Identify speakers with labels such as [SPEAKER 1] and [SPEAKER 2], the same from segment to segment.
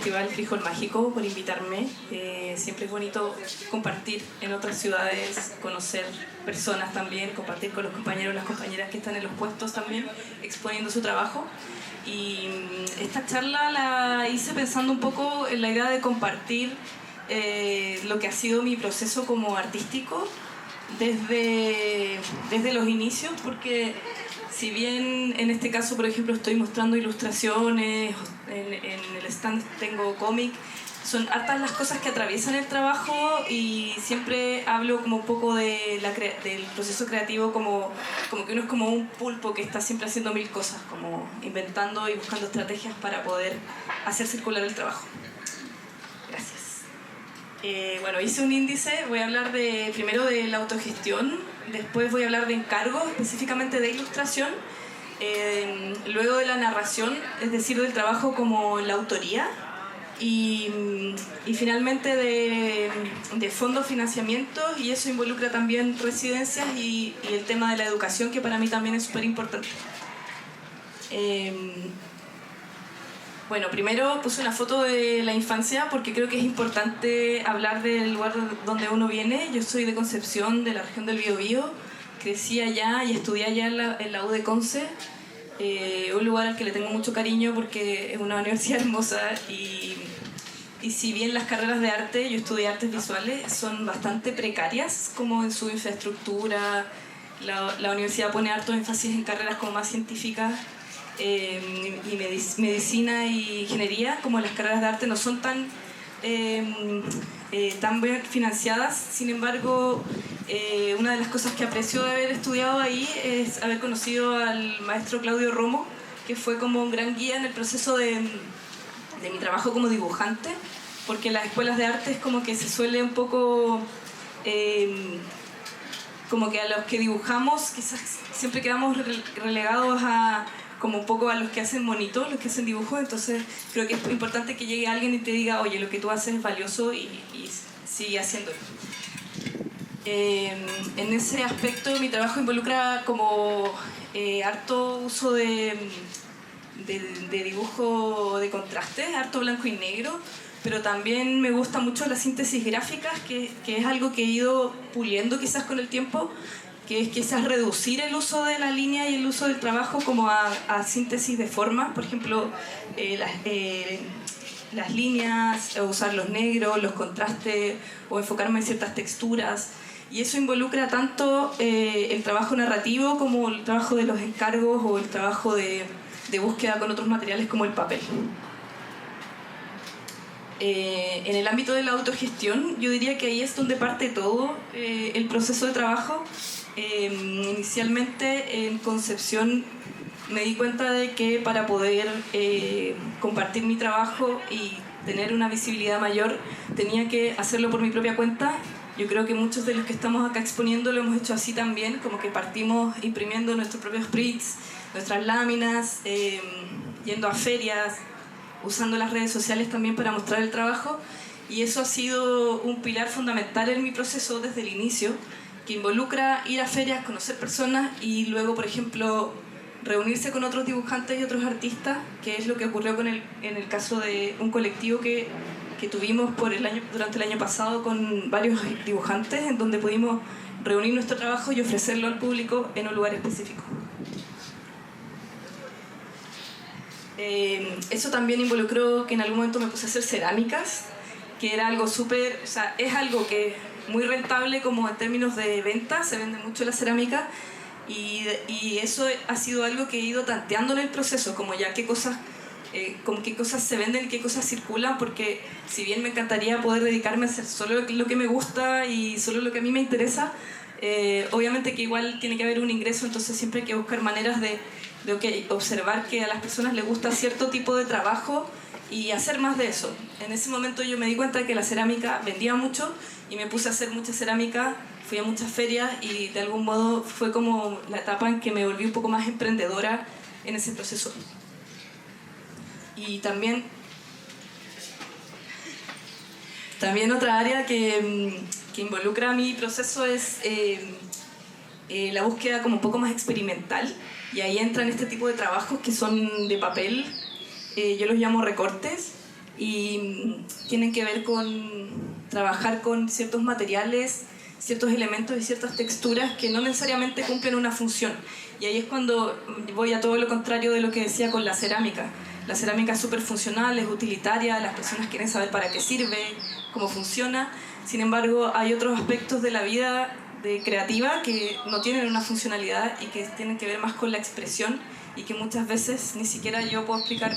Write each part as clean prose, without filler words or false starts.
[SPEAKER 1] Festival Frijol Mágico por invitarme. Siempre es bonito compartir en otras ciudades, conocer personas también, compartir con los compañeros y las compañeras que están en los puestos también, exponiendo su trabajo. Y esta charla la hice pensando un poco en la idea de compartir lo que ha sido mi proceso como artístico desde los inicios, porque si bien en este caso, por ejemplo, estoy mostrando ilustraciones, en el stand tengo cómic, son hartas las cosas que atraviesan el trabajo y siempre hablo como un poco del proceso creativo como que uno es como un pulpo que está siempre haciendo mil cosas, como inventando y buscando estrategias para poder hacer circular el trabajo. Gracias. Bueno, hice un índice, voy a hablar primero de la autogestión, después voy a hablar de encargos, específicamente de ilustración, luego de la narración, es decir, del trabajo como la autoría, y finalmente de fondos, financiamientos, y eso involucra también residencias y el tema de la educación, que para mí también es súper importante. Bueno, primero puse una foto de la infancia porque creo que es importante hablar del lugar donde uno viene. Yo soy de Concepción, de la región del Biobío. Crecí allá y estudié allá en la U de Conce. Un lugar al que le tengo mucho cariño porque es una universidad hermosa y si bien las carreras de arte, yo estudié artes visuales, son bastante precarias como en su infraestructura. La universidad pone harto énfasis en carreras como más científicas. Y medicina y ingeniería, como las carreras de arte, no son tan bien financiadas. Sin embargo, una de las cosas que aprecio de haber estudiado ahí es haber conocido al maestro Claudio Romo, que fue como un gran guía en el proceso de mi trabajo como dibujante, porque en las escuelas de arte es como que se suele un poco como que a los que dibujamos quizás siempre quedamos relegados a como un poco a los que hacen monitos, los que hacen dibujos. Entonces creo que es importante que llegue alguien y te diga, oye, lo que tú haces es valioso y sigue haciéndolo. En ese aspecto mi trabajo involucra como harto uso de dibujo de contraste, harto blanco y negro, pero también me gusta mucho la síntesis gráfica, que es algo que he ido puliendo quizás con el tiempo, que es quizás reducir el uso de la línea y el uso del trabajo como a síntesis de formas, por ejemplo, las líneas, o usar los negros, los contrastes, o enfocarme en ciertas texturas. Y eso involucra tanto el trabajo narrativo como el trabajo de los encargos o el trabajo de búsqueda con otros materiales como el papel. En el ámbito de la autogestión, yo diría que ahí es donde parte todo el proceso de trabajo. Inicialmente en Concepción me di cuenta de que para poder compartir mi trabajo y tener una visibilidad mayor tenía que hacerlo por mi propia cuenta. Yo creo que muchos de los que estamos acá exponiendo lo hemos hecho así también, como que partimos imprimiendo nuestros propios prints, nuestras láminas, yendo a ferias, usando las redes sociales también para mostrar el trabajo, y eso ha sido un pilar fundamental en mi proceso desde el inicio, que involucra ir a ferias, conocer personas y luego, por ejemplo, reunirse con otros dibujantes y otros artistas, que es lo que ocurrió en el caso de un colectivo que tuvimos durante el año pasado con varios dibujantes, en donde pudimos reunir nuestro trabajo y ofrecerlo al público en un lugar específico. Eso también involucró que en algún momento me puse a hacer cerámicas, que era algo súper, o sea, es algo que es muy rentable como en términos de venta, se vende mucho la cerámica, y eso ha sido algo que he ido tanteando en el proceso, como ya qué cosas se venden y qué cosas circulan, porque si bien me encantaría poder dedicarme a hacer solo lo que me gusta y solo lo que a mí me interesa, obviamente que igual tiene que haber un ingreso, entonces siempre hay que buscar maneras de observar que a las personas les gusta cierto tipo de trabajo y hacer más de eso. En ese momento yo me di cuenta de que la cerámica vendía mucho y me puse a hacer mucha cerámica, fui a muchas ferias y de algún modo fue como la etapa en que me volví un poco más emprendedora en ese proceso. Y también otra área que involucra mi proceso es la búsqueda como un poco más experimental, y ahí entran este tipo de trabajos que son de papel, yo los llamo recortes, y tienen que ver con trabajar con ciertos materiales, ciertos elementos y ciertas texturas que no necesariamente cumplen una función. Y ahí es cuando voy a todo lo contrario de lo que decía con la cerámica. La cerámica es súper funcional, es utilitaria, las personas quieren saber para qué sirve, cómo funciona. Sin embargo, hay otros aspectos de la vida creativa que no tienen una funcionalidad y que tienen que ver más con la expresión y que muchas veces ni siquiera yo puedo explicar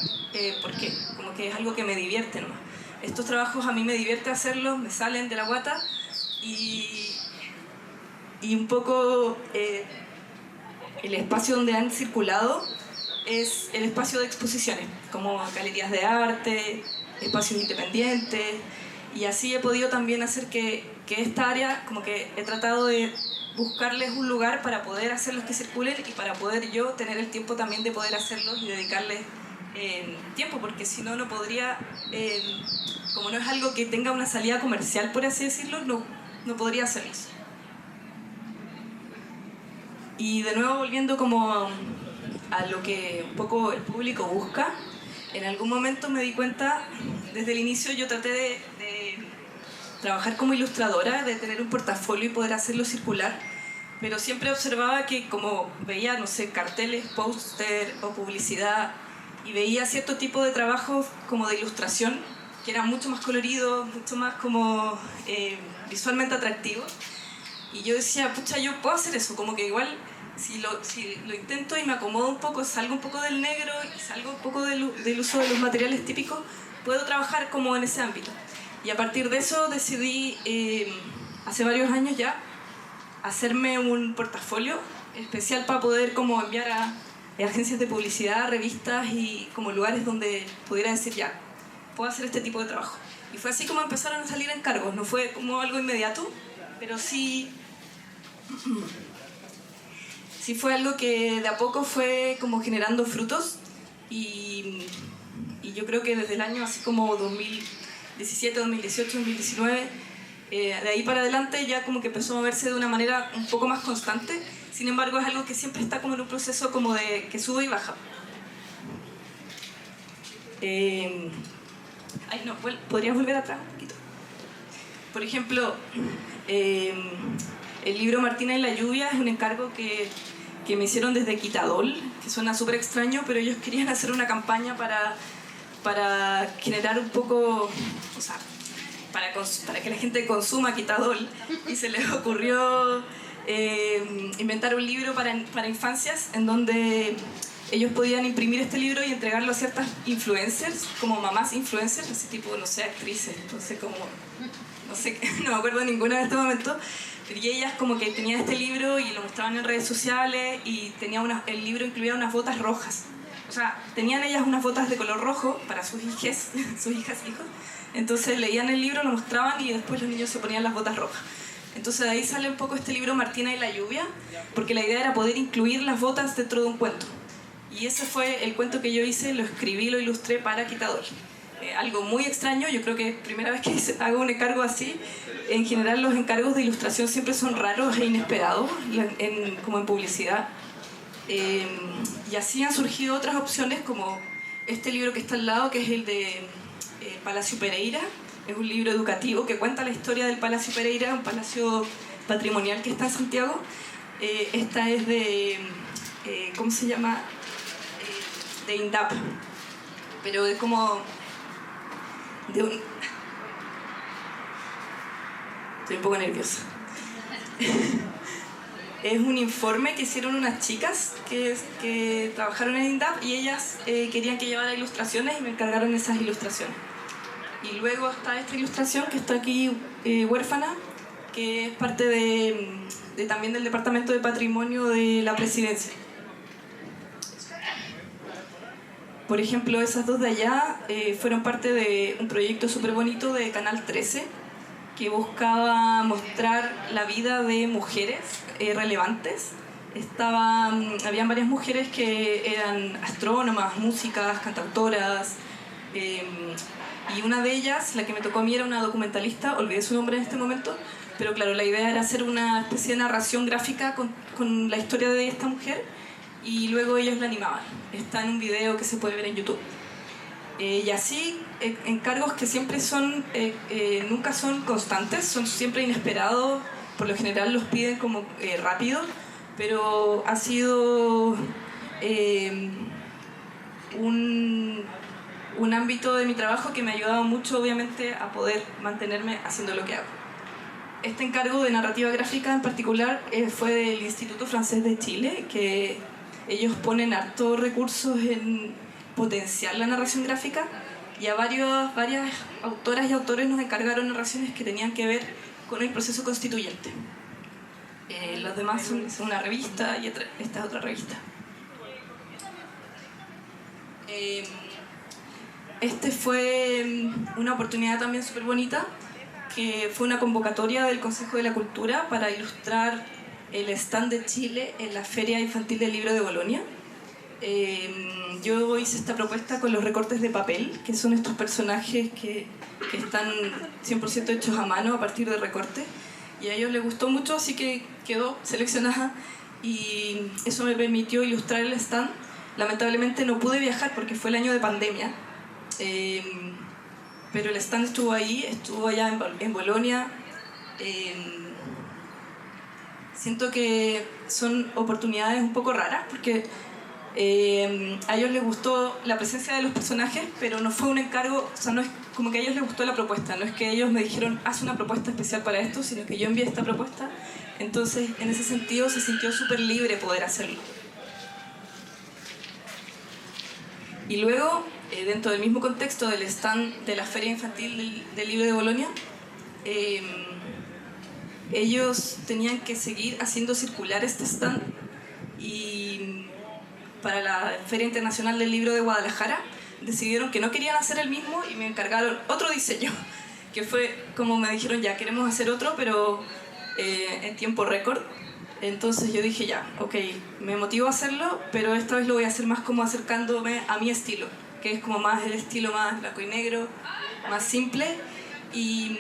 [SPEAKER 1] por qué. Como que es algo que me divierte nomás. Estos trabajos a mí me divierte hacerlos, me salen de la guata y un poco el espacio donde han circulado es el espacio de exposiciones, como galerías de arte, espacios independientes, y así he podido también hacer que esta área, como que he tratado de buscarles un lugar para poder hacerlos que circulen y para poder yo tener el tiempo también de poder hacerlos y dedicarles tiempo, porque si no, no podría, como no es algo que tenga una salida comercial, por así decirlo, no podría hacerlos. Y de nuevo volviendo como a lo que un poco el público busca, en algún momento me di cuenta, desde el inicio yo traté de trabajar como ilustradora, de tener un portafolio y poder hacerlo circular, pero siempre observaba que como veía, no sé, carteles, póster o publicidad, y veía cierto tipo de trabajos como de ilustración, que eran mucho más coloridos, mucho más como visualmente atractivos, y yo decía, pucha, yo puedo hacer eso, como que igual si lo intento y me acomodo un poco, salgo un poco del negro y salgo un poco del uso de los materiales típicos, puedo trabajar como en ese ámbito. Y a partir de eso decidí, hace varios años ya, hacerme un portafolio especial para poder como enviar a agencias de publicidad, revistas y como lugares donde pudiera decir, ya, puedo hacer este tipo de trabajo. Y fue así como empezaron a salir encargos, no fue como algo inmediato, pero sí fue algo que de a poco fue como generando frutos y yo creo que desde el año así como 2017, 2018, 2019, de ahí para adelante ya como que empezó a moverse de una manera un poco más constante. Sin embargo, es algo que siempre está como en un proceso como de que sube y baja. ¿Podrías volver atrás un poquito? Por ejemplo, el libro Martina y la lluvia es un encargo que me hicieron desde Quitadol, que suena súper extraño, pero ellos querían hacer una campaña para generar un poco, o sea, para que la gente consuma Quitadol, y se les ocurrió inventar un libro para infancias en donde ellos podían imprimir este libro y entregarlo a ciertas influencers, como mamás influencers, así tipo, no sé, actrices, no me acuerdo de ninguna en este momento, y ellas como que tenían este libro y lo mostraban en redes sociales y el libro incluía unas botas rojas. O sea, tenían ellas unas botas de color rojo para sus hijas, hijos. Entonces leían el libro, lo mostraban y después los niños se ponían las botas rojas. Entonces de ahí sale un poco este libro Martina y la lluvia, porque la idea era poder incluir las botas dentro de un cuento. Y ese fue el cuento que yo hice, lo escribí, lo ilustré para Quitadol. Algo muy extraño, yo creo que es la primera vez que hago un encargo así. En general los encargos de ilustración siempre son raros e inesperados, como en publicidad. Y así han surgido otras opciones, como este libro que está al lado, que es el de Palacio Pereira. Es un libro educativo que cuenta la historia del Palacio Pereira, un palacio patrimonial que está en Santiago. Esta es de, ¿cómo se llama? De INDAP, pero es como de un... Estoy un poco nerviosa. Es un informe que hicieron unas chicas que trabajaron en INDAP y ellas querían que llevara ilustraciones y me encargaron esas ilustraciones. Y luego está esta ilustración que está aquí huérfana, que es parte también del Departamento de Patrimonio de la Presidencia. Por ejemplo, esas dos de allá fueron parte de un proyecto súper bonito de Canal 13 que buscaba mostrar la vida de mujeres relevantes. Habían varias mujeres que eran astrónomas, músicas, cantautoras, y una de ellas, la que me tocó a mí, era una documentalista, olvidé su nombre en este momento, pero claro, la idea era hacer una especie de narración gráfica con la historia de esta mujer y luego ellos la animaban. Está en un video que se puede ver en YouTube. Y así, encargos que siempre son, nunca son constantes, son siempre inesperados, por lo general los piden como rápido, pero ha sido un ámbito de mi trabajo que me ha ayudado mucho, obviamente, a poder mantenerme haciendo lo que hago. Este encargo de narrativa gráfica en particular fue del Instituto Francés de Chile, que ellos ponen hartos recursos en potenciar la narración gráfica, y a varias autoras y autores nos encargaron narraciones que tenían que ver con el proceso constituyente. Los demás son una revista y esta es otra revista. Este fue una oportunidad también súper bonita, que fue una convocatoria del Consejo de la Cultura para ilustrar el stand de Chile en la Feria Infantil del Libro de Bolonia. Yo hice esta propuesta con los recortes de papel, que son estos personajes que están 100% hechos a mano a partir de recortes, y a ellos les gustó mucho, así que quedó seleccionada y eso me permitió ilustrar el stand. Lamentablemente no pude viajar porque fue el año de pandemia, pero el stand estuvo ahí, estuvo allá en Bolonia. Siento que son oportunidades un poco raras porque a ellos les gustó la presencia de los personajes, pero no fue un encargo, o sea, no es como que a ellos les gustó la propuesta, no es que ellos me dijeron haz una propuesta especial para esto, sino que yo envié esta propuesta. Entonces, en ese sentido, se sintió súper libre poder hacerlo. Y luego, dentro del mismo contexto del stand de la Feria Infantil del Libro de Bolonia, ellos tenían que seguir haciendo circular este stand, y para la Feria Internacional del Libro de Guadalajara decidieron que no querían hacer el mismo y me encargaron otro diseño, que fue como me dijeron, ya queremos hacer otro, pero en tiempo récord. Entonces yo dije, ya, ok, me motivo a hacerlo, pero esta vez lo voy a hacer más como acercándome a mi estilo, que es como más el estilo más blanco y negro, más simple. Y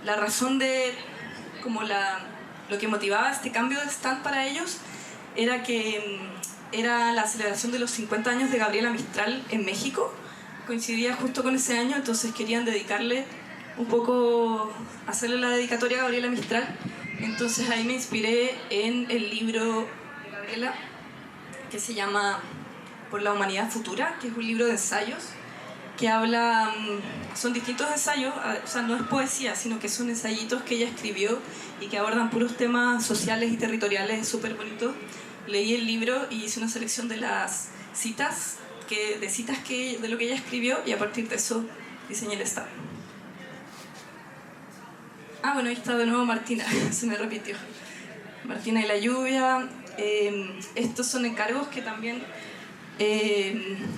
[SPEAKER 1] la razón de como lo que motivaba este cambio de stand para ellos era que era la celebración de los 50 años de Gabriela Mistral en México, coincidía justo con ese año, entonces querían dedicarle un poco, hacerle la dedicatoria a Gabriela Mistral. Entonces ahí me inspiré en el libro de Gabriela, que se llama Por la Humanidad Futura, que es un libro de ensayos, que habla, son distintos ensayos, o sea, no es poesía, sino que son ensayitos que ella escribió y que abordan puros temas sociales y territoriales súper bonitos. Leí el libro y hice una selección de las citas, de lo que ella escribió, y a partir de eso diseñé el stand. Ah, bueno, ahí está de nuevo Martina, se me repitió. Martina y la lluvia. Estos son encargos que también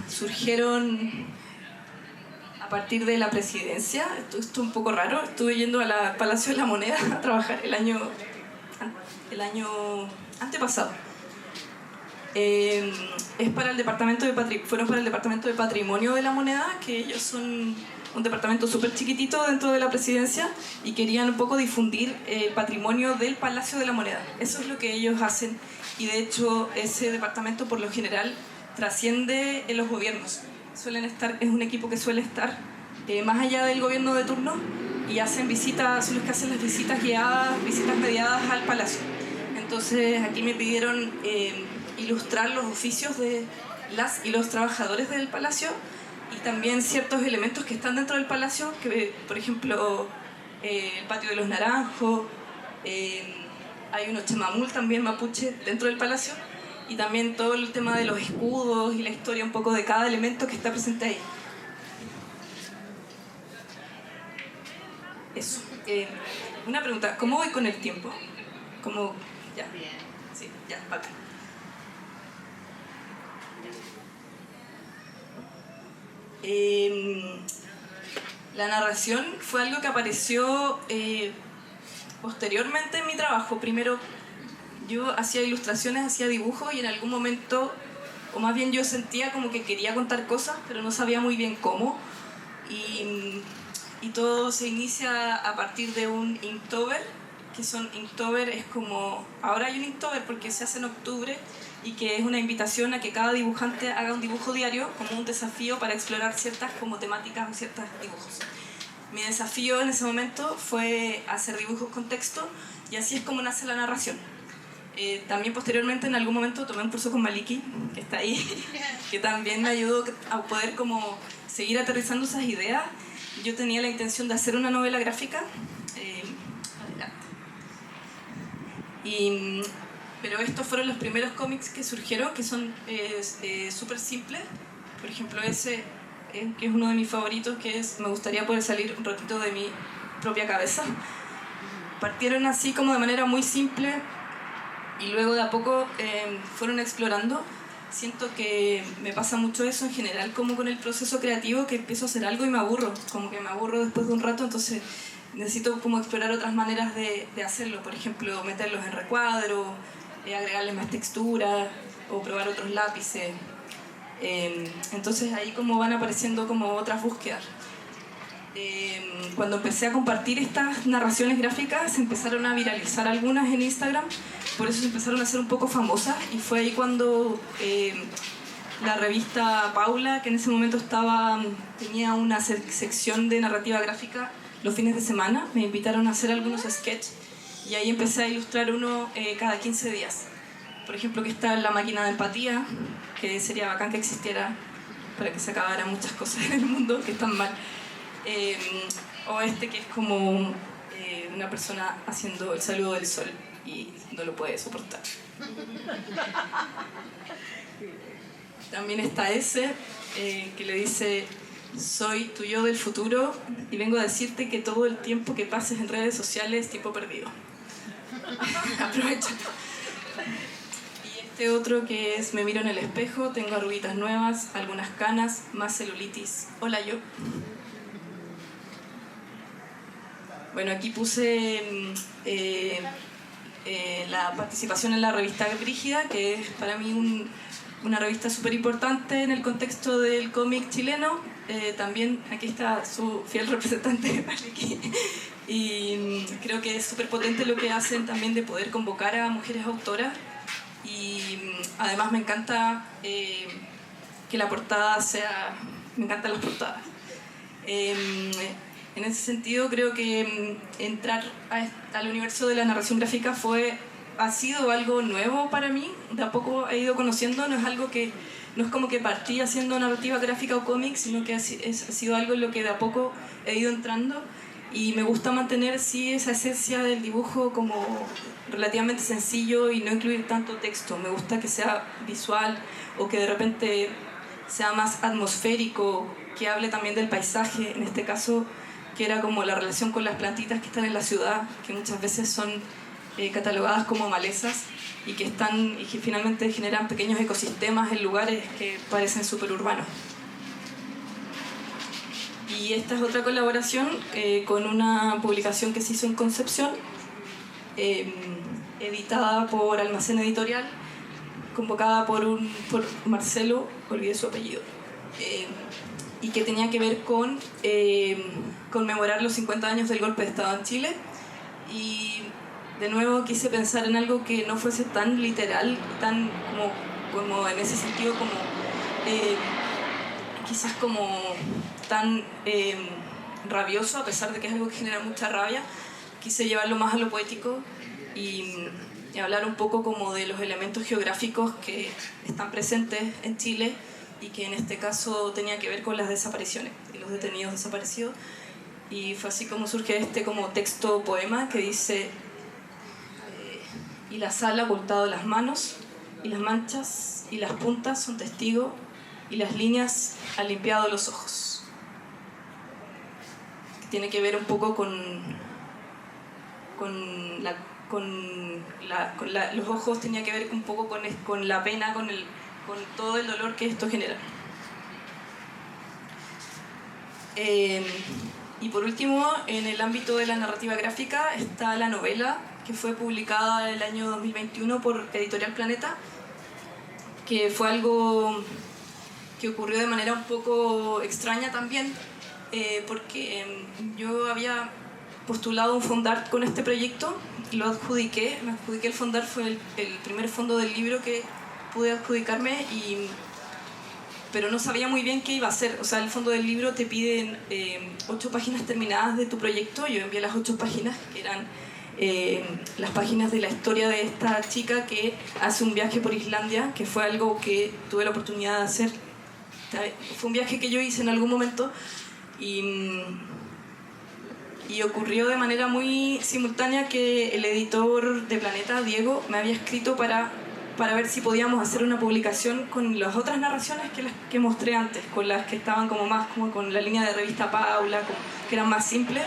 [SPEAKER 1] surgieron a partir de la presidencia. Esto es un poco raro. Estuve yendo al Palacio de la Moneda a trabajar el año antepasado. Es para el departamento fueron para el Departamento de Patrimonio de la Moneda, que ellos son un departamento súper chiquitito dentro de la presidencia y querían un poco difundir el patrimonio del Palacio de la Moneda. Eso es lo que ellos hacen, y de hecho ese departamento por lo general trasciende en los gobiernos. Es un equipo que suele estar más allá del gobierno de turno, y hacen visitas, son los que hacen las visitas guiadas, visitas mediadas al Palacio. Entonces aquí me pidieron ilustrar los oficios de las y los trabajadores del Palacio, y también ciertos elementos que están dentro del Palacio, que por ejemplo el patio de los naranjos, hay unos chamamul también mapuche dentro del Palacio, y también todo el tema de los escudos y la historia un poco de cada elemento que está presente ahí. Eso. Una pregunta, ¿cómo voy con el tiempo? ¿Cómo? Ya. Sí, ya, vale. La narración fue algo que apareció posteriormente en mi trabajo. Primero yo hacía ilustraciones, hacía dibujos, y en algún momento, o más bien yo sentía como que quería contar cosas, pero no sabía muy bien cómo, y todo se inicia a partir de un Inktober que son Inktober, es como... Ahora hay un Inktober porque se hace en octubre y que es una invitación a que cada dibujante haga un dibujo diario como un desafío para explorar ciertas como temáticas o ciertos dibujos. Mi desafío en ese momento fue hacer dibujos con texto y así es como nace la narración. También posteriormente en algún momento tomé un curso con Maliki, que está ahí, que también me ayudó a poder como seguir aterrizando esas ideas. Yo tenía la intención de hacer una novela gráfica, pero estos fueron los primeros cómics que surgieron, que son súper simples. Por ejemplo, ese, que es uno de mis favoritos, que es Me gustaría poder salir un ratito de mi propia cabeza. Partieron así como de manera muy simple y luego de a poco fueron explorando. Siento que me pasa mucho eso en general, como con el proceso creativo, que empiezo a hacer algo y me aburro, como que me aburro después de un rato, entonces necesito como explorar otras maneras de hacerlo, por ejemplo, meterlos en recuadro, agregarles más textura o probar otros lápices. Entonces ahí como van apareciendo como otras búsquedas. Cuando empecé a compartir estas narraciones gráficas se empezaron a viralizar algunas en Instagram, por eso se empezaron a hacer un poco famosas y fue ahí cuando la revista Paula, que en ese momento tenía una sección de narrativa gráfica los fines de semana, me invitaron a hacer algunos sketches y ahí empecé a ilustrar uno cada 15 días. Por ejemplo, que está La máquina de empatía, que sería bacán que existiera para que se acabaran muchas cosas en el mundo que están mal. O este que es como una persona haciendo el saludo del sol y no lo puede soportar. También está ese que le dice: soy tu yo del futuro y vengo a decirte que todo el tiempo que pases en redes sociales es tiempo perdido. Aprovecha. Y este otro que es: me miro en el espejo, tengo arruguitas nuevas, algunas canas, más celulitis. Hola yo. Bueno, aquí puse la participación en la revista Brígida, que es para mí una revista súper importante en el contexto del cómic chileno. También aquí está su fiel representante, Maliki. Y creo que es súper potente lo que hacen también de poder convocar a mujeres autoras. Y además me encanta que la portada sea... Me encantan las portadas. En ese sentido, creo que entrar al universo de la narración gráfica ha sido algo nuevo para mí. De a poco he ido conociendo, no es como que partí haciendo narrativa gráfica o cómics, sino que ha sido algo en lo que de a poco he ido entrando. Y me gusta mantener, sí, esa esencia del dibujo como relativamente sencillo y no incluir tanto texto. Me gusta que sea visual o que de repente sea más atmosférico, que hable también del paisaje, en este caso, que era como la relación con las plantitas que están en la ciudad, que muchas veces son catalogadas como malezas y que finalmente generan pequeños ecosistemas en lugares que parecen súper urbanos. Y esta es otra colaboración con una publicación que se hizo en Concepción, editada por Almacén Editorial, convocada por Marcelo, olvidé su apellido, y que tenía que ver con conmemorar los 50 años del golpe de Estado en Chile. Y de nuevo quise pensar en algo que no fuese tan literal, tan como en ese sentido, como quizás como tan rabioso, a pesar de que es algo que genera mucha rabia. Quise llevarlo más a lo poético y hablar un poco como de los elementos geográficos que están presentes en Chile y que en este caso tenía que ver con las desapariciones y los detenidos desaparecidos. Y fue así como surge este como texto poema que dice: y la sal ha ocultado las manos, y las manchas y las puntas son testigos, y las líneas han limpiado los ojos. Que tiene que ver un poco los ojos, tenía que ver un poco con la pena, con todo el dolor que esto genera. Y por último, en el ámbito de la narrativa gráfica está la novela que fue publicada el año 2021 por Editorial Planeta, que fue algo que ocurrió de manera un poco extraña también, porque yo había postulado un fondart con este proyecto lo adjudiqué, me adjudiqué el fondar, fue el primer fondo del libro que pude adjudicarme, pero no sabía muy bien qué iba a hacer. O sea, el fondo del libro te piden 8 páginas terminadas de tu proyecto. Yo envié las 8 páginas, que eran las páginas de la historia de esta chica que hace un viaje por Islandia, que fue algo que tuve la oportunidad de hacer. Fue un viaje que yo hice en algún momento y ocurrió de manera muy simultánea que el editor de Planeta, Diego, me había escrito para ver si podíamos hacer una publicación con las otras narraciones que las que mostré antes, con las que estaban como más como con la línea de revista Paula, que eran más simples.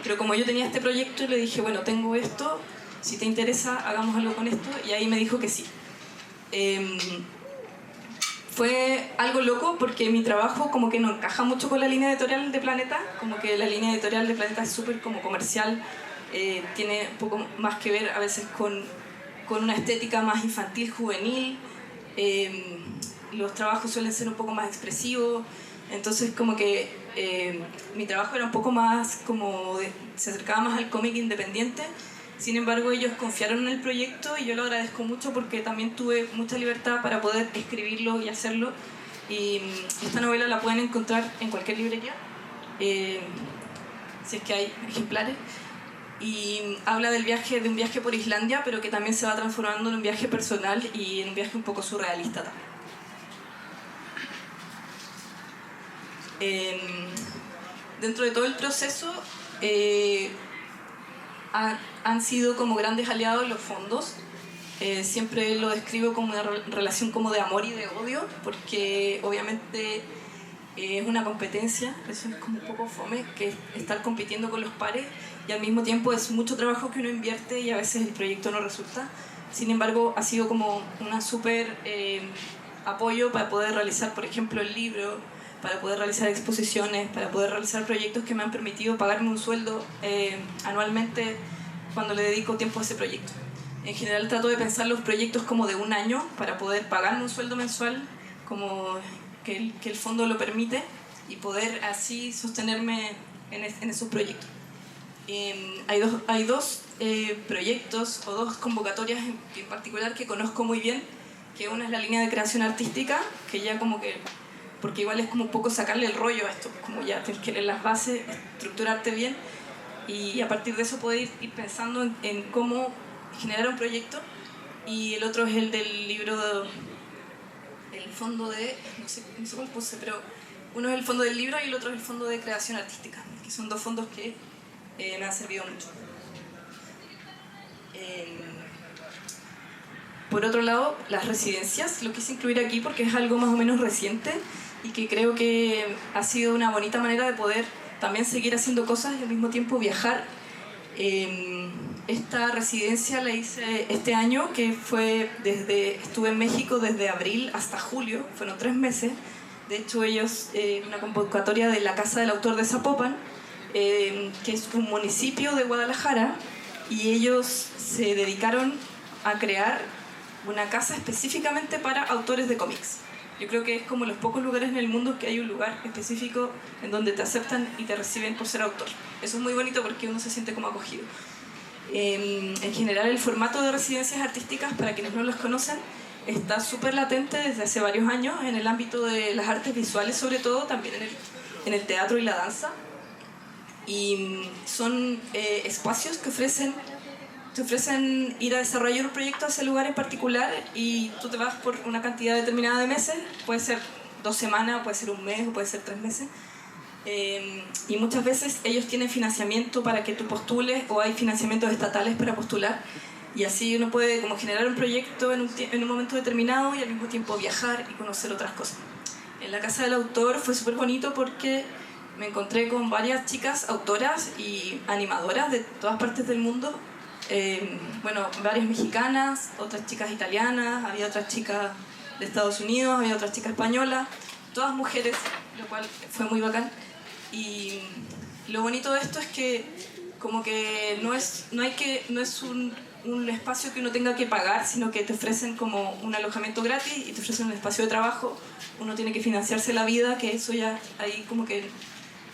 [SPEAKER 1] Pero como yo tenía este proyecto, le dije, bueno, tengo esto, si te interesa, hagamos algo con esto, y ahí me dijo que sí. Fue algo loco porque mi trabajo como que no encaja mucho con la línea editorial de Planeta, como que la línea editorial de Planeta es súper como comercial, tiene un poco más que ver a veces con una estética más infantil, juvenil, los trabajos suelen ser un poco más expresivos, entonces como que mi trabajo era un poco más como se acercaba más al cómic independiente. Sin embargo, ellos confiaron en el proyecto y yo lo agradezco mucho porque también tuve mucha libertad para poder escribirlo y hacerlo. Y esta novela la pueden encontrar en cualquier librería, si es que hay ejemplares. Y habla de un viaje por Islandia, pero que también se va transformando en un viaje personal y en un viaje un poco surrealista también. Dentro de todo el proceso han sido como grandes aliados los fondos. Siempre lo describo como una relación como de amor y de odio, porque obviamente es una competencia, eso es como un poco fome, que es estar compitiendo con los pares, y al mismo tiempo es mucho trabajo que uno invierte y a veces el proyecto no resulta. Sin embargo, ha sido como una súper apoyo para poder realizar, por ejemplo, el libro, para poder realizar exposiciones, para poder realizar proyectos que me han permitido pagarme un sueldo anualmente cuando le dedico tiempo a ese proyecto. En general trato de pensar los proyectos como de un año para poder pagarme un sueldo mensual, como que el fondo lo permite, y poder así sostenerme en esos proyectos. Hay dos proyectos o 2 convocatorias en particular que conozco muy bien, que una es la línea de creación artística, que ya como que, porque igual es como un poco sacarle el rollo a esto, como ya tienes que leer las bases, estructurarte bien, y a partir de eso poder ir pensando en cómo generar un proyecto. Y el otro es el del libro, el fondo de, no sé cuál puse, pero uno es el fondo del libro y el otro es el fondo de creación artística, que son 2 fondos que me han servido mucho. Por otro lado, las residencias, lo quise incluir aquí porque es algo más o menos reciente y que creo que ha sido una bonita manera de poder también seguir haciendo cosas y al mismo tiempo viajar. Esta residencia la hice este año, que estuve en México desde abril hasta julio, fueron 3 meses. De hecho, ellos, una convocatoria de la Casa del Autor de Zapopan, que es un municipio de Guadalajara, y ellos se dedicaron a crear una casa específicamente para autores de cómics. Yo creo que es como los pocos lugares en el mundo que hay un lugar específico en donde te aceptan y te reciben por ser autor. Eso es muy bonito porque uno se siente como acogido. En general, el formato de residencias artísticas, para quienes no los conocen, está súper latente desde hace varios años en el ámbito de las artes visuales, sobre todo, también en el teatro y la danza. Y son espacios que te ofrecen ir a desarrollar un proyecto a ese lugar en particular, y tú te vas por una cantidad determinada de meses, puede ser 2 semanas, puede ser un mes o puede ser 3 meses. Y muchas veces ellos tienen financiamiento para que tú postules, o hay financiamientos estatales para postular, y así uno puede como generar un proyecto en un momento determinado y al mismo tiempo viajar y conocer otras cosas. En la Casa del Autor fue súper bonito porque me encontré con varias chicas autoras y animadoras de todas partes del mundo. Bueno, varias mexicanas, otras chicas italianas, había otras chicas de Estados Unidos, había otras chicas españolas, todas mujeres, lo cual fue muy bacán. Y lo bonito de esto es que como que no es un espacio que uno tenga que pagar, sino que te ofrecen como un alojamiento gratis y te ofrecen un espacio de trabajo. Uno tiene que financiarse la vida, que eso ya ahí como que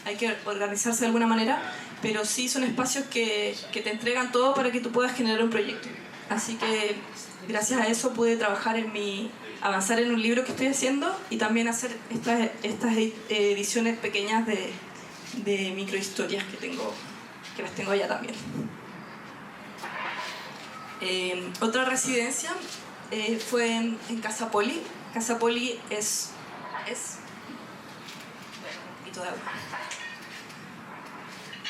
[SPEAKER 1] hay que organizarse de alguna manera, pero sí son espacios que te entregan todo para que tú puedas generar un proyecto. Así que gracias a eso pude trabajar avanzar en un libro que estoy haciendo y también hacer estas ediciones pequeñas de microhistorias que las tengo allá también. Otra residencia fue en Casa Poli. Casa Poli es bueno, un poquito de agua.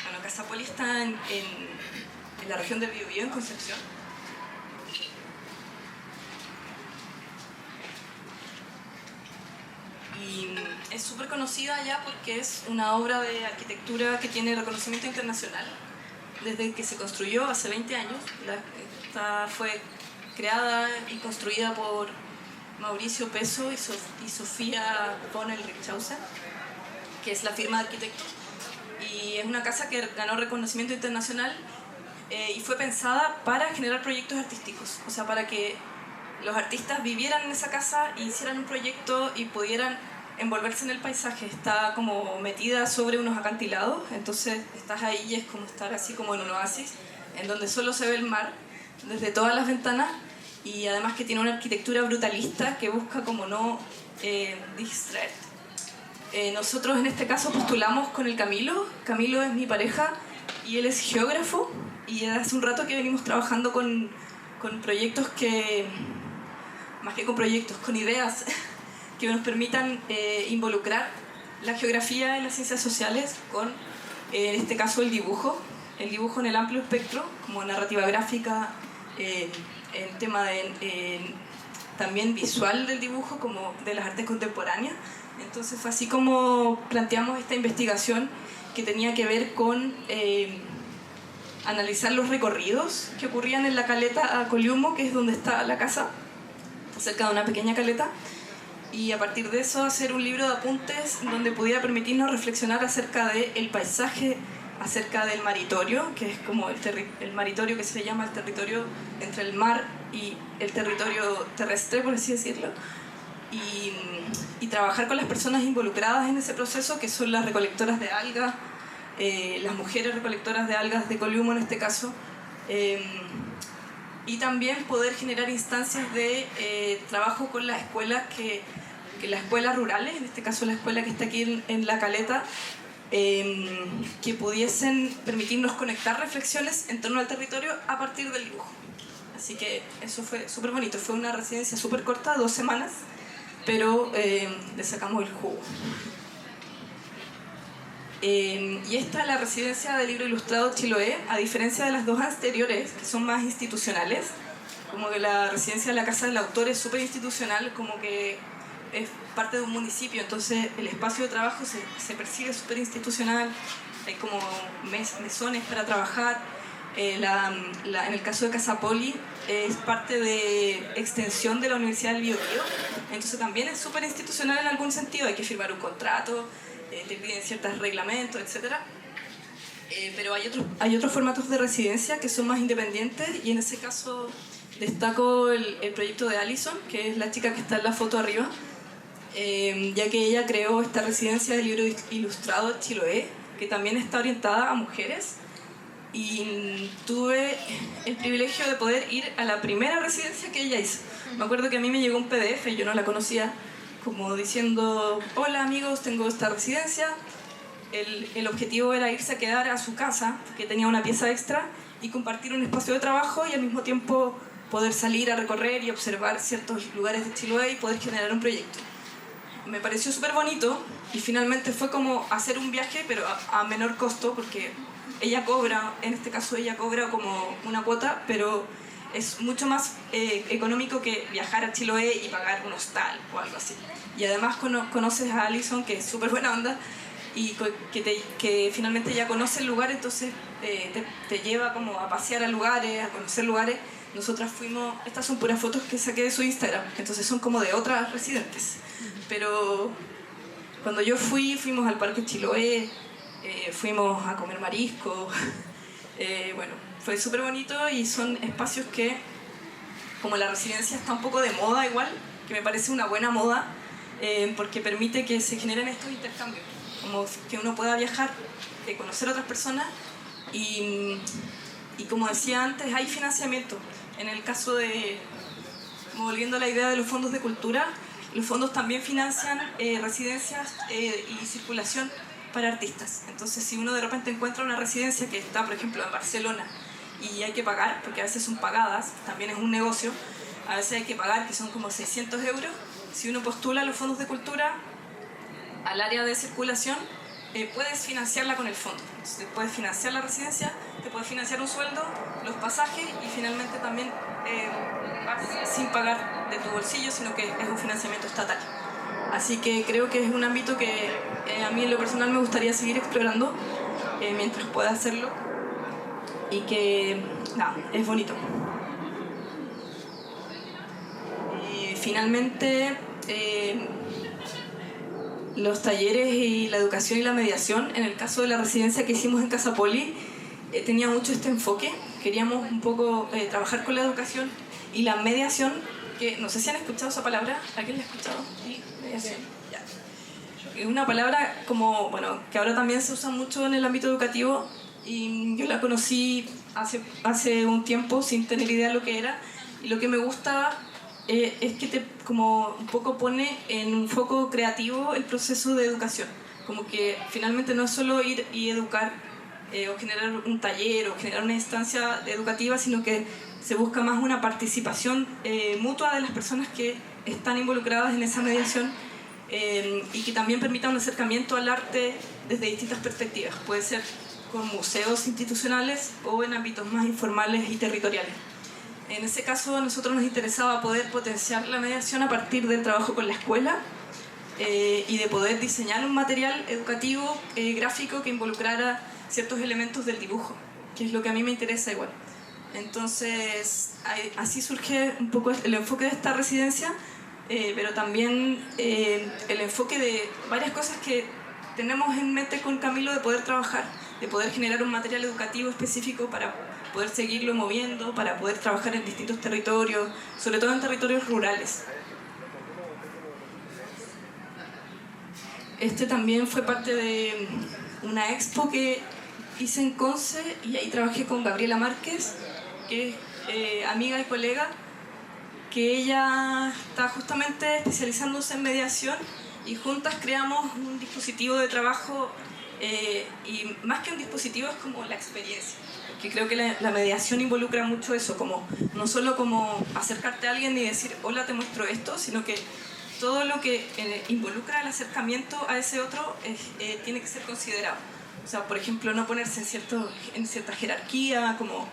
[SPEAKER 1] Bueno, Casa Poli está en la región del Biobío, en Concepción. Y es súper conocida ya porque es una obra de arquitectura que tiene reconocimiento internacional. Desde que se construyó hace 20 años, esta fue creada y construida por Mauricio Peso y Sofía Bonnel-Richausen, que es la firma de arquitectos. Y es una casa que ganó reconocimiento internacional y fue pensada para generar proyectos artísticos, o sea, para que los artistas vivieran en esa casa e hicieran un proyecto y pudieran envolverse en el paisaje. Está como metida sobre unos acantilados, entonces estás ahí y es como estar así como en un oasis, en donde solo se ve el mar desde todas las ventanas, y además que tiene una arquitectura brutalista que busca como no distraerte. Nosotros en este caso postulamos con el Camilo. Camilo es mi pareja y él es geógrafo, y hace un rato que venimos trabajando con proyectos más que con proyectos, con ideas que nos permitan involucrar la geografía y las ciencias sociales con, en este caso, el dibujo en el amplio espectro, como narrativa gráfica, el tema también visual del dibujo, como de las artes contemporáneas. Entonces fue así como planteamos esta investigación que tenía que ver con analizar los recorridos que ocurrían en la caleta a Coliumo, que es donde está la casa, cerca de una pequeña caleta, y a partir de eso hacer un libro de apuntes donde pudiera permitirnos reflexionar acerca del paisaje, acerca del maritorio, que es como el maritorio que se llama el territorio entre el mar y el territorio terrestre, por así decirlo, y trabajar con las personas involucradas en ese proceso, que son las recolectoras de algas, las mujeres recolectoras de algas de Coliumo en este caso, y también poder generar instancias de trabajo con las escuelas que las escuelas rurales, en este caso la escuela que está aquí en La Caleta, que pudiesen permitirnos conectar reflexiones en torno al territorio a partir del dibujo. Así que eso fue súper bonito. Fue una residencia súper corta, 2 semanas, pero le sacamos el jugo. Y esta es la residencia del libro ilustrado Chiloé, a diferencia de las 2 anteriores, que son más institucionales. Como que la residencia de la Casa del Autor es súper institucional, como que es parte de un municipio, entonces el espacio de trabajo se percibe súper institucional, hay como mesones para trabajar. En el caso de Casa Poli es parte de extensión de la Universidad del Biobío, entonces también es súper institucional en algún sentido, hay que firmar un contrato, te piden ciertos reglamentos, etc. Pero hay otros formatos de residencia que son más independientes, y en ese caso destaco el proyecto de Alison, que es la chica que está en la foto arriba, ya que ella creó esta residencia de libro ilustrado Chiloé, que también está orientada a mujeres, y tuve el privilegio de poder ir a la primera residencia que ella hizo. Me acuerdo que a mí me llegó un PDF, yo no la conocía, como diciendo: hola amigos, tengo esta residencia. El objetivo era irse a quedar a su casa, que tenía una pieza extra, y compartir un espacio de trabajo y al mismo tiempo poder salir a recorrer y observar ciertos lugares de Chiloé y poder generar un proyecto. Me pareció súper bonito, y finalmente fue como hacer un viaje, pero a menor costo, porque ella cobra, en este caso ella cobra como una cuota, pero es mucho más económico que viajar a Chiloé y pagar un hostal o algo así. Y además conoces a Alison, que es súper buena onda, y que finalmente ya conoce el lugar, entonces te lleva como a pasear a lugares, a conocer lugares. Nosotras fuimos, estas son puras fotos que saqué de su Instagram, entonces son como de otras residentes. Pero cuando yo fuimos al Parque Chiloé, fuimos a comer marisco, bueno, fue súper bonito, y son espacios que, como la residencia está un poco de moda igual, que me parece una buena moda, porque permite que se generen estos intercambios, como que uno pueda viajar, conocer a otras personas Y como decía antes, hay financiamiento. En el caso de, volviendo a la idea de los fondos de cultura, los fondos también financian residencias y circulación para artistas. Entonces, si uno de repente encuentra una residencia que está, por ejemplo, en Barcelona y hay que pagar, porque a veces son pagadas, también es un negocio, a veces hay que pagar, que son como 600 euros, si uno postula a los fondos de cultura al área de circulación, puedes financiarla con el fondo. Entonces, puedes financiar la residencia, te puedes financiar un sueldo, los pasajes y finalmente también vas sin pagar de tu bolsillo, sino que es un financiamiento estatal. Así que creo que es un ámbito que a mí en lo personal me gustaría seguir explorando mientras pueda hacerlo y que nada, es bonito. Y finalmente los talleres y la educación y la mediación, en el caso de la residencia que hicimos en Casa Poli, tenía mucho este enfoque. Queríamos un poco trabajar con la educación y la mediación, que no sé si han escuchado esa palabra. ¿Alguien la ha escuchado? Sí, mediación. Ya. Es una palabra como, bueno, que ahora también se usa mucho en el ámbito educativo y yo la conocí hace un tiempo sin tener idea de lo que era, y lo que me gusta es que te como un poco pone en un foco creativo el proceso de educación. Como que finalmente no es solo ir y educar o generar un taller o generar una instancia educativa, sino que se busca más una participación mutua de las personas que están involucradas en esa mediación y que también permita un acercamiento al arte desde distintas perspectivas. Puede ser con museos institucionales o en ámbitos más informales y territoriales. En ese caso, a nosotros nos interesaba poder potenciar la mediación a partir del trabajo con la escuela y de poder diseñar un material educativo gráfico que involucrara ciertos elementos del dibujo, que es lo que a mí me interesa igual. Entonces, así surge un poco el enfoque de esta residencia, pero también el enfoque de varias cosas que tenemos en mente con Camilo de poder trabajar, de poder generar un material educativo específico para poder seguirlo moviendo, para poder trabajar en distintos territorios, sobre todo en territorios rurales. Este también fue parte de una expo que hice en Conce y ahí trabajé con Gabriela Márquez, que es amiga y colega, que ella está justamente especializándose en mediación y juntas creamos un dispositivo de trabajo y más que un dispositivo es como la experiencia, que creo que la mediación involucra mucho eso, como no solo como acercarte a alguien y decir hola te muestro esto, sino que todo lo que involucra el acercamiento a ese otro tiene que ser considerado. O sea, por ejemplo, no ponerse en cierta jerarquía, como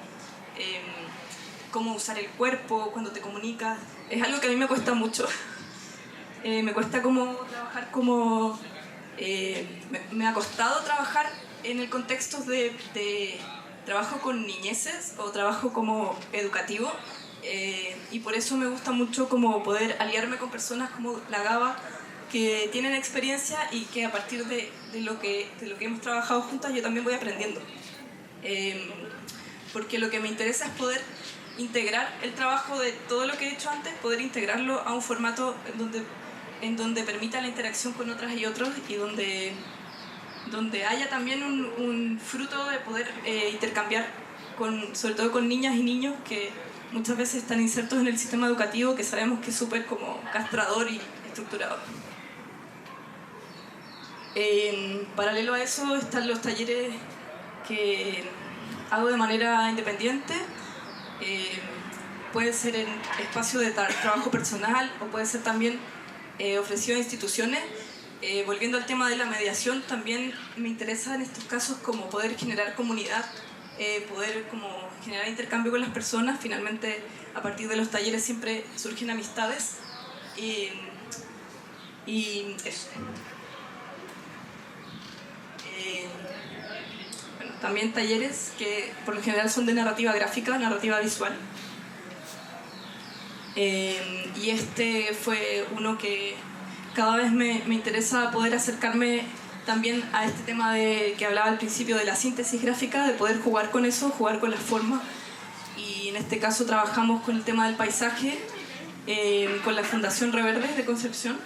[SPEAKER 1] cómo usar el cuerpo cuando te comunicas. Es algo que a mí me cuesta mucho. Me cuesta como trabajar como... me ha costado trabajar en el contexto de trabajo con niñeces o trabajo como educativo. Y por eso me gusta mucho como poder aliarme con personas como la Gaba, que tienen experiencia y que a partir de lo que hemos trabajado juntas yo también voy aprendiendo. Porque lo que me interesa es poder integrar el trabajo de todo lo que he hecho antes, poder integrarlo a un formato en donde permita la interacción con otras y otros y donde haya también un fruto de poder intercambiar, sobre todo con niñas y niños que muchas veces están insertos en el sistema educativo, que sabemos que es súper como castrador y estructurador. En paralelo a eso están los talleres que hago de manera independiente. Puede ser en espacio de trabajo personal o puede ser también ofrecido a instituciones. Volviendo al tema de la mediación, también me interesa en estos casos como poder generar comunidad, poder como generar intercambio con las personas. Finalmente, a partir de los talleres siempre surgen amistades y eso. Bueno, también talleres que por lo general son de narrativa gráfica, narrativa visual. Y este fue uno que cada vez me interesa poder acercarme también a este tema que hablaba al principio de la síntesis gráfica, de poder jugar con eso, jugar con las formas. Y en este caso trabajamos con el tema del paisaje, con la Fundación Reverde de Concepción.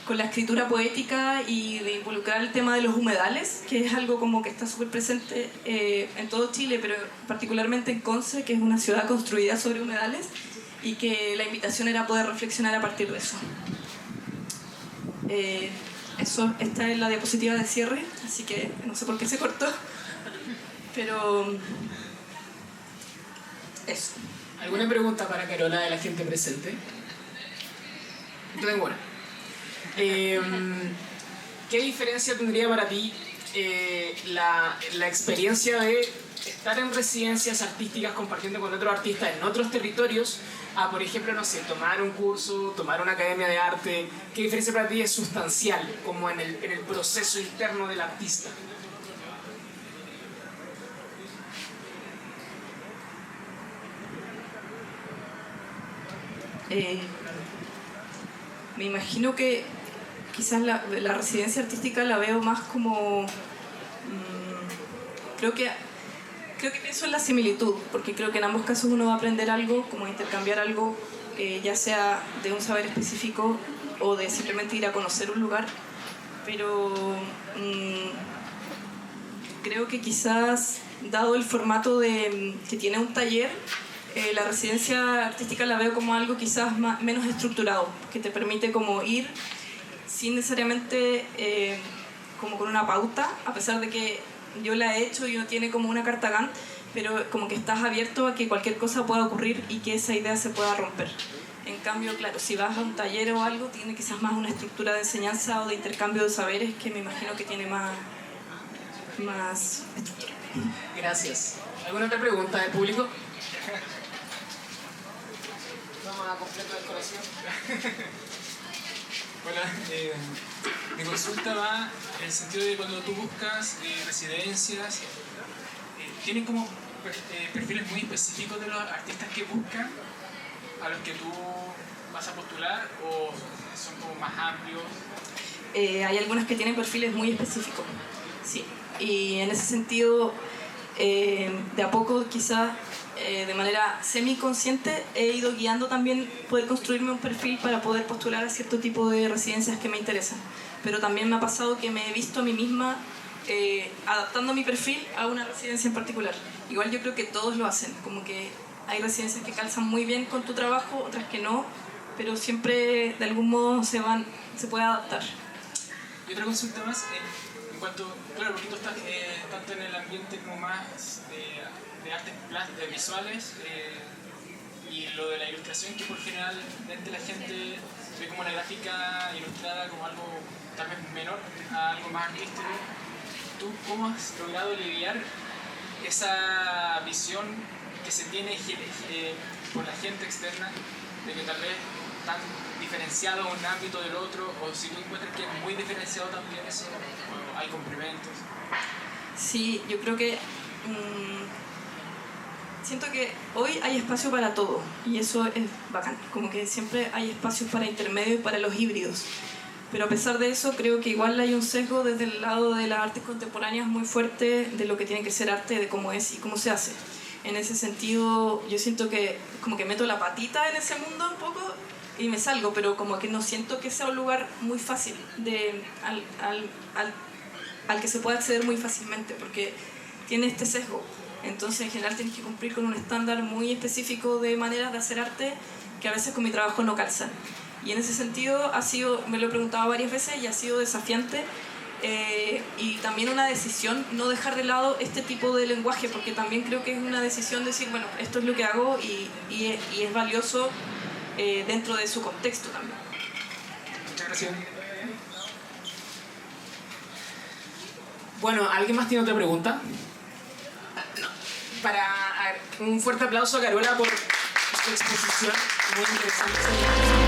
[SPEAKER 1] con la escritura poética y de involucrar el tema de los humedales, que es algo como que está súper presente en todo Chile, pero particularmente en Conce, que es una ciudad construida sobre humedales, y que la invitación era poder reflexionar a partir de eso. Esta es la diapositiva de cierre, así que no sé por qué se cortó, pero eso.
[SPEAKER 2] ¿Alguna pregunta para Carola de la gente presente? Yo tengo una. ¿Qué diferencia tendría para ti la experiencia de estar en residencias artísticas compartiendo con otros artistas en otros territorios a, por ejemplo, no sé, tomar un curso, tomar una academia de arte? ¿Qué diferencia para ti es sustancial como en el proceso interno del artista?
[SPEAKER 1] Me imagino que quizás la residencia artística la veo más como... creo que pienso en la similitud, porque creo que en ambos casos uno va a aprender algo, como intercambiar algo, ya sea de un saber específico o de simplemente ir a conocer un lugar. Pero creo que quizás, dado el formato que tiene un taller, la residencia artística la veo como algo quizás menos estructurado, que te permite como ir sin necesariamente como con una pauta, a pesar de que yo la he hecho y no tiene como una carta Gantt, pero como que estás abierto a que cualquier cosa pueda ocurrir y que esa idea se pueda romper. En cambio, claro, si vas a un taller o algo, tiene quizás más una estructura de enseñanza o de intercambio de saberes que me imagino que tiene más estructura.
[SPEAKER 2] Gracias. ¿Alguna otra pregunta del público? Vamos a completo del corazón.
[SPEAKER 3] Hola, mi consulta va en el sentido de cuando tú buscas residencias, ¿tienen como perfiles muy específicos de los artistas que buscan a los que tú vas a postular o son como más amplios?
[SPEAKER 1] Hay algunas que tienen perfiles muy específicos, sí, y en ese sentido de a poco quizás de manera semiconsciente he ido guiando también poder construirme un perfil para poder postular a cierto tipo de residencias que me interesan, pero también me ha pasado que me he visto a mí misma adaptando mi perfil a una residencia en particular. Igual yo creo que todos lo hacen, como que hay residencias que calzan muy bien con tu trabajo, otras que no, pero siempre de algún modo se puede adaptar.
[SPEAKER 3] Y otra consulta más, en cuanto, claro, porque tú estás tanto en el ambiente como más de artes visuales y lo de la ilustración, que por generalmente la gente ve como la gráfica ilustrada como algo tal vez menor a algo más artístico. ¿Tú cómo has logrado lidiar esa visión que se tiene por la gente externa de que tal vez tan diferenciado un ámbito del otro, o si tú encuentras que es muy diferenciado también eso, o hay complementos?
[SPEAKER 1] Sí, yo creo que siento que hoy hay espacio para todo y eso es bacán, como que siempre hay espacios para intermedio y para los híbridos, pero a pesar de eso creo que igual hay un sesgo desde el lado de las artes contemporáneas muy fuerte de lo que tiene que ser arte, de cómo es y cómo se hace. En ese sentido yo siento que como que meto la patita en ese mundo un poco y me salgo, pero como que no siento que sea un lugar muy fácil al que se pueda acceder muy fácilmente, porque tiene este sesgo. Entonces en general tienes que cumplir con un estándar muy específico de maneras de hacer arte que a veces con mi trabajo no calzan. Y en ese sentido me lo he preguntado varias veces y ha sido desafiante y también una decisión no dejar de lado este tipo de lenguaje, porque también creo que es una decisión decir, bueno, esto es lo que hago y es valioso dentro de su contexto también.
[SPEAKER 2] Muchas gracias. Bueno, ¿alguien más tiene otra pregunta? Un fuerte aplauso a Carola por su exposición muy interesante.